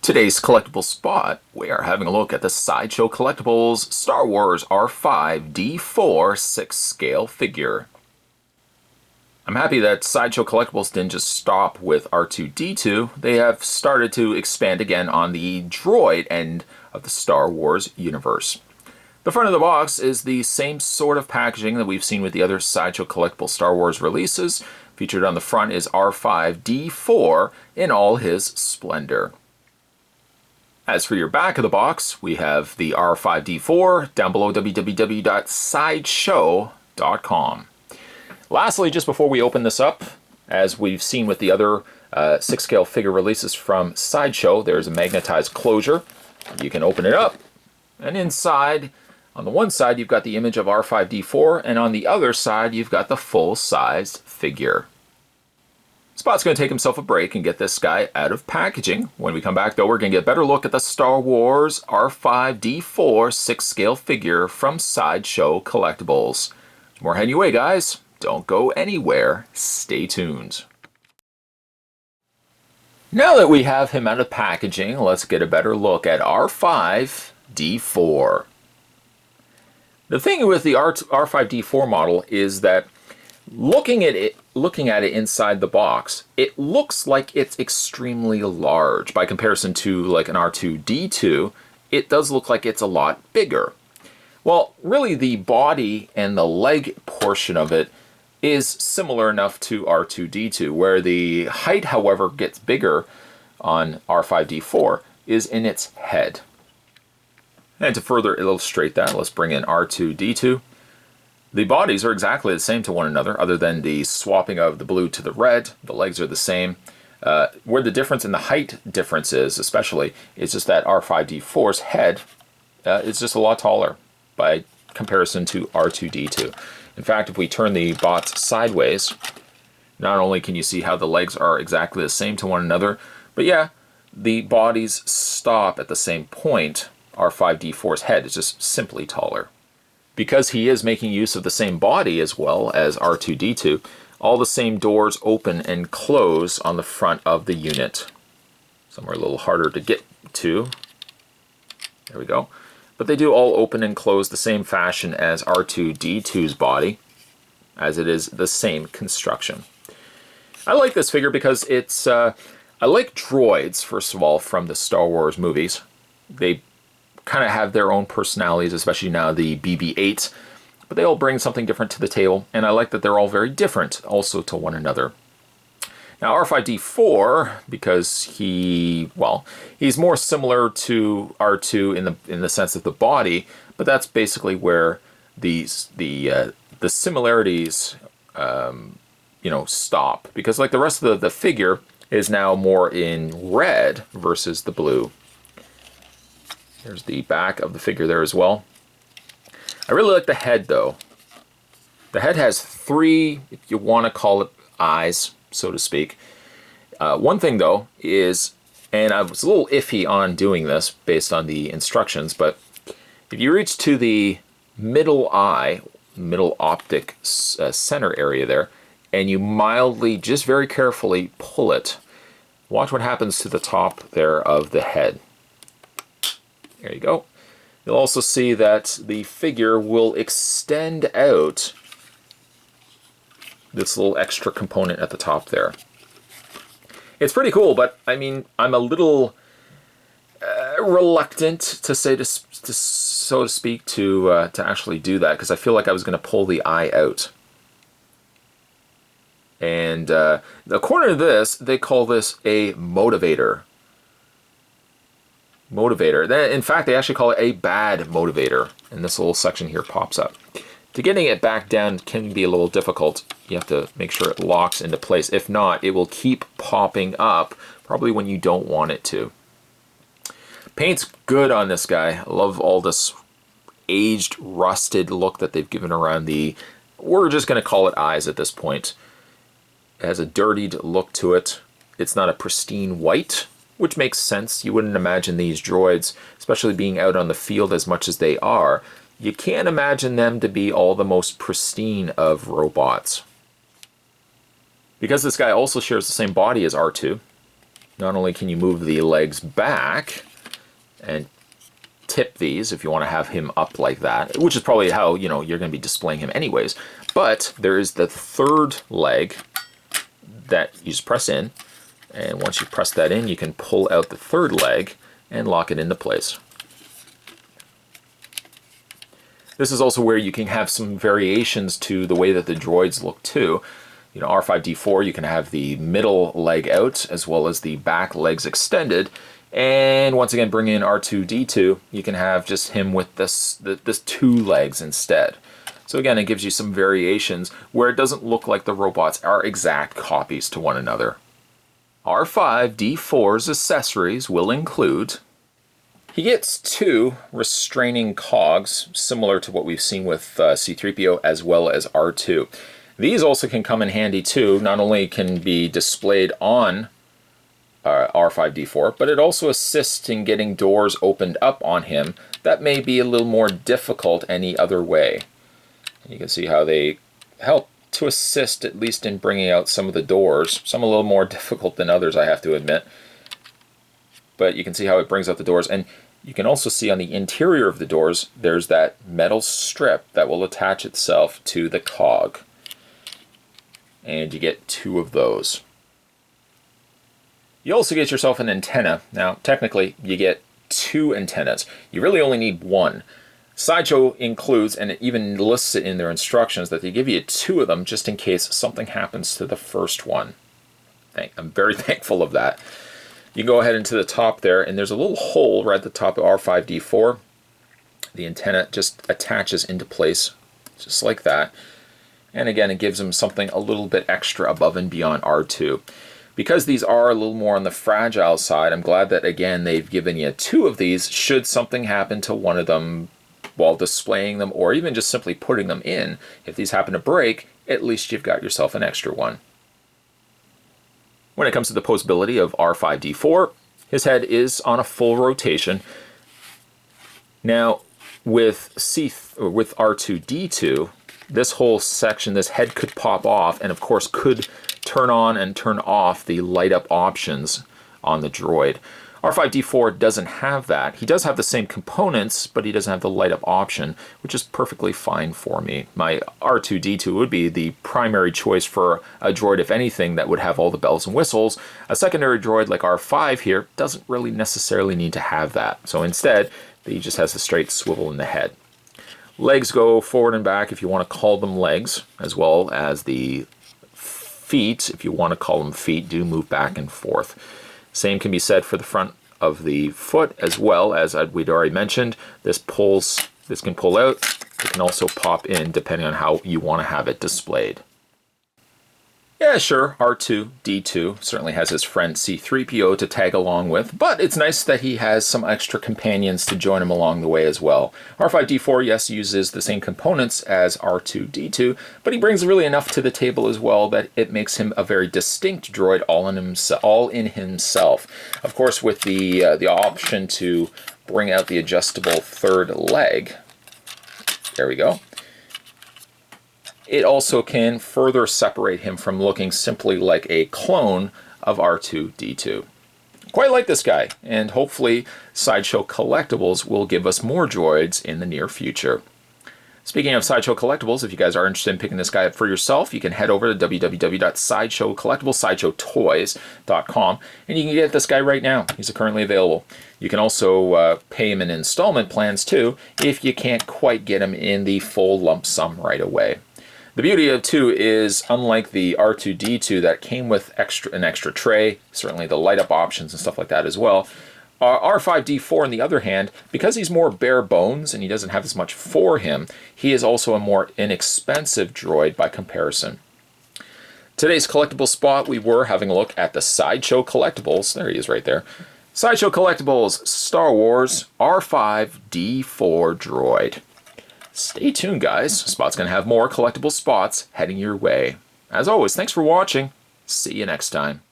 Today's collectible spot, we are having a look at the Sideshow Collectibles Star Wars R5-D4 6-scale figure. I'm happy that Sideshow Collectibles didn't just stop with R2-D2, they have started to expand again on the droid end of the Star Wars universe. The front of the box is the same sort of packaging that we've seen with the other Sideshow Collectible Star Wars releases. Featured on the front is R5-D4 in all his splendor. As for your back of the box, we have the R5-D4 down below www.sideshow.com. Lastly, just before we open this up, as we've seen with the other 6-scale figure releases from Sideshow, there's a magnetized closure. You can open it up, and inside, on the one side, you've got the image of R5-D4, and on the other side, you've got the full-sized figure. Spot's going to take himself a break and get this guy out of packaging. When we come back, though, we're going to get a better look at the Star Wars R5-D4 6-scale figure from Sideshow Collectibles. More heading your way, guys. Don't go anywhere. Stay tuned. Now that we have him out of packaging, let's get a better look at R5-D4. The thing with the R5-D4 model is that looking at it inside the box, it looks like it's extremely large. By comparison to like an R2-D2, it does look like it's a lot bigger. Well, really the body and the leg portion of it is similar enough to R2-D2, where the height, however, gets bigger on R5-D4 is in its head. And to further illustrate that, let's bring in R2-D2. The bodies are exactly the same to one another, other than the swapping of the blue to the red. The legs are the same. Where the difference in the height difference is, especially, is just that R5-D4's head is just a lot taller by comparison to R2-D2. In fact, if we turn the bots sideways, not only can you see how the legs are exactly the same to one another, but yeah, the bodies stop at the same point. R5-D4's head is just simply taller. Because he is making use of the same body as well as R2-D2, all the same doors open and close on the front of the unit. Somewhere a little harder to get to. There we go. But they do all open and close the same fashion as R2-D2's body, as it is the same construction. I like this figure because it's, I like droids, first of all, from the Star Wars movies. They kind of have their own personalities, especially now the BB-8, but they all bring something different to the table, and I like that they're all very different also to one another. Now R5-D4, because he's more similar to R2 in the sense of the body, but that's basically where the similarities stop, because like the rest of the figure is now more in red versus the blue. There's the back of the figure there as well. I really like the head, though. The head has 3, if you want to call it, eyes, so to speak. One thing, though, is, and I was a little iffy on doing this based on the instructions, but if you reach to the middle eye, middle optic center area there, and you mildly, just very carefully pull it, watch what happens to the top there of the head. There you go. You'll also see that the figure will extend out this little extra component at the top there. It's pretty cool, but I mean, I'm a little reluctant to say, so to speak, to actually do that, because I feel like I was going to pull the eye out. And according to this, they call this a motivator. In fact, they actually call it a bad motivator, and this little section here pops up. To getting it back down can be a little difficult. You have to make sure it locks into place. If not, it will keep popping up, probably when you don't want it to. Paint's good on this guy. I love all this aged, rusted look that they've given around the, we're just going to call it eyes at this point. It has a dirtied look to it. It's not a pristine white, which makes sense. You wouldn't imagine these droids, especially being out on the field as much as they are, you can't imagine them to be all the most pristine of robots. Because this guy also shares the same body as R2, not only can you move the legs back and tip these if you want to have him up like that, which is probably how, you know, you're going to be displaying him anyways, but there is the third leg that you just press in, and once you press that in, you can pull out the third leg and lock it into place. This is also where you can have some variations to the way that the droids look too. You know, R5-D4, you can have the middle leg out as well as the back legs extended. And once again, bring in R2-D2, you can have just him with this two legs instead. So again, it gives you some variations where it doesn't look like the robots are exact copies to one another. R5-D4's accessories will include... He gets two restraining cogs, similar to what we've seen with C-3PO as well as R2. These also can come in handy too. Not only can be displayed on R5-D4, but it also assists in getting doors opened up on him that may be a little more difficult any other way. And you can see how they help to assist at least in bringing out some of the doors. Some a little more difficult than others, I have to admit. But you can see how it brings out the doors. And you can also see on the interior of the doors, there's that metal strip that will attach itself to the cog. And you get two of those. You also get yourself an antenna. Now, technically, you get two antennas. You really only need one. Sideshow includes, and it even lists it in their instructions, that they give you two of them just in case something happens to the first one. I'm very thankful of that. You go ahead into the top there, and there's a little hole right at the top of R5-D4. The antenna just attaches into place, just like that. And again, it gives them something a little bit extra above and beyond R2. Because these are a little more on the fragile side, I'm glad that, again, they've given you two of these should something happen to one of them while displaying them, or even just simply putting them in. If these happen to break, at least you've got yourself an extra one. When it comes to the posability of R5-D4, his head is on a full rotation. Now, with R2-D2, this whole section, this head could pop off, and of course could turn on and turn off the light up options on the droid. R5-D4 doesn't have that. He does have the same components, but he doesn't have the light up option, which is perfectly fine for me. My R2-D2 would be the primary choice for a droid, if anything, that would have all the bells and whistles. A secondary droid like R5 here doesn't really necessarily need to have that. So instead, he just has a straight swivel in the head. Legs go forward and back if you want to call them legs, as well as the feet, if you want to call them feet, do move back and forth. Same can be said for the front of the foot, as well as we'd already mentioned. This can pull out. It can also pop in depending on how you want to have it displayed. Yeah, sure, R2-D2 certainly has his friend C-3PO to tag along with, but it's nice that he has some extra companions to join him along the way as well. R5-D4, yes, uses the same components as R2-D2, but he brings really enough to the table as well that it makes him a very distinct droid all in himself. Of course, with the option to bring out the adjustable third leg. There we go. It also can further separate him from looking simply like a clone of R2-D2. Quite like this guy, and hopefully Sideshow Collectibles will give us more droids in the near future. Speaking of Sideshow Collectibles, if you guys are interested in picking this guy up for yourself, you can head over to www.sideshowcollectibles.com, and you can get this guy right now. He's currently available. You can also pay him in installment plans too, if you can't quite get him in the full lump sum right away. The beauty of too is, unlike the R2-D2 that came with an extra tray, certainly the light up options and stuff like that as well, R5-D4 on the other hand, because he's more bare bones and he doesn't have as much for him, he is also a more inexpensive droid by comparison. Today's collectible spot, we were having a look at the Sideshow Collectibles. There he is right there. Sideshow Collectibles Star Wars R5-D4 droid. Stay tuned, guys. Spot's going to have more collectible spots heading your way. As always, thanks for watching. See you next time.